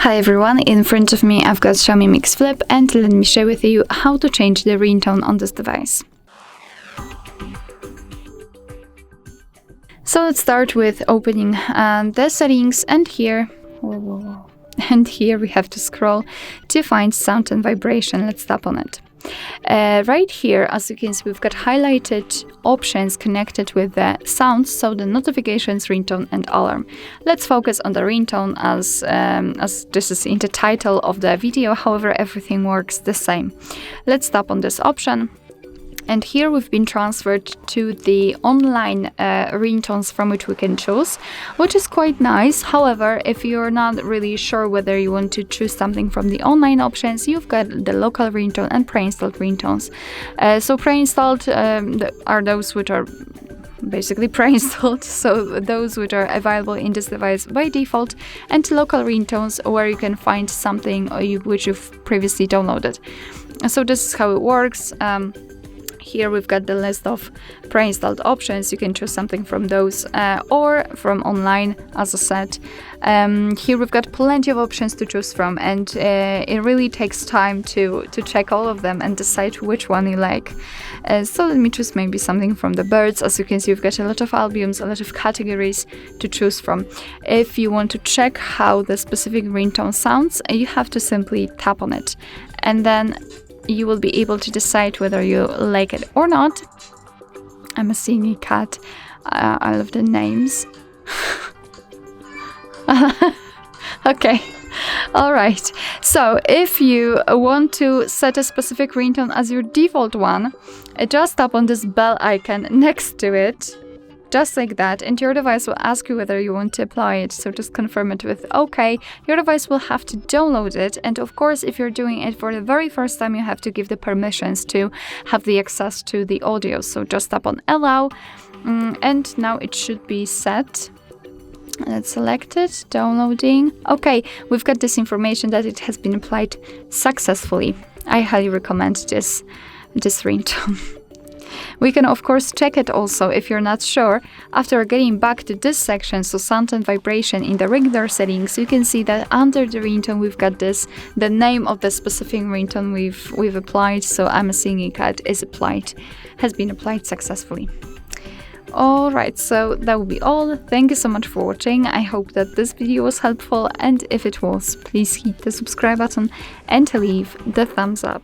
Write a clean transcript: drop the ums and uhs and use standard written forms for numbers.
Hi everyone, in front of me I've got Xiaomi Mix Flip, and let me share with you how to change the ringtone on this device. So let's start with opening the settings, and here we have to scroll to find sound and vibration. Let's tap on it. Right here, as you can see, we've got highlighted options connected with the sounds, so the notifications, ringtone, and alarm. Let's focus on the ringtone as this is in the title of the video. However, everything works the same. Let's tap on this option. And here we've been transferred to the online ringtones from which we can choose, which is quite nice. However, if you're not really sure whether you want to choose something from the online options, you've got the local ringtone and pre-installed ringtones. So pre-installed are those which are basically pre-installed, so those which are available in this device by default, and local ringtones where you can find something which you've previously downloaded. So this is how it works. Here we've got the list of pre-installed options. You can choose something from those or from online, as I said. Here we've got plenty of options to choose from, and it really takes time to check all of them and decide which one you like. So let me choose maybe something from the birds. As you can see, we've got a lot of albums, a lot of categories to choose from. If you want to check how the specific ringtone sounds, you have to simply tap on it, and then you will be able to decide whether you like it or not. I'm a singing cat. I love the names. Okay. All right. So if you want to set a specific ringtone as your default one, just tap on this bell icon next to it, just like that, and your device will ask you whether you want to apply it. So just confirm it with OK. Your device will have to download it, and of course, if you're doing it for the very first time, you have to give the permissions to have the access to the audio. So just tap on allow, and now it should be set. Let's select it, downloading. Okay, we've got this information that it has been applied successfully. I highly recommend this ringtone. We can of course check it also if you're not sure. After getting back to this section, so sound and vibration in the regular settings, you can see that under the ringtone we've got the name of the specific ringtone we've applied. So I'm a singing cat has been applied successfully. Alright, so that will be all. Thank you so much for watching. I hope that this video was helpful, and if it was, please hit the subscribe button and leave the thumbs up.